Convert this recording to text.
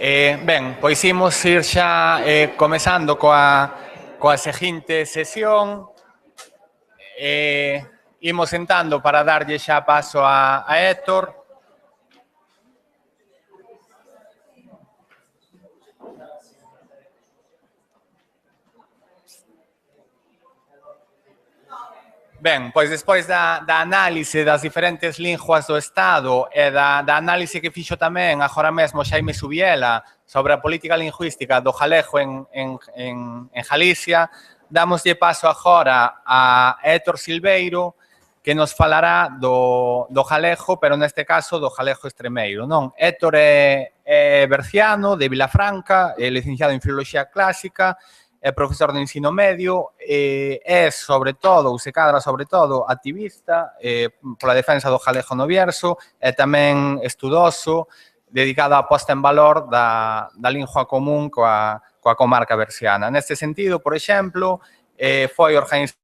Ben, pois imos ir xa comezando coa seguinte sesión. Imos sentando para darlle xa paso a Héctor. Ben, pois despois da análise das diferentes linguas do Estado e da análise que fixo tamén agora mesmo Xaime Subiela sobre a política lingüística do galego en Galicia, damoslle paso agora a Héctor Silveiro, que nos falará do galego, pero neste caso do galego extremeiro, non? Héctor é berciano, de Vilafranca, é licenciado en Filoloxía Clásica, é profesor de ensino medio, é, sobre todo, ou se cadra sobre todo, activista pola defensa do galego no Bierzo, e tamén estudoso, dedicado á posta en valor da lingua común coa comarca berciana. Neste sentido, por exemplo, foi organizador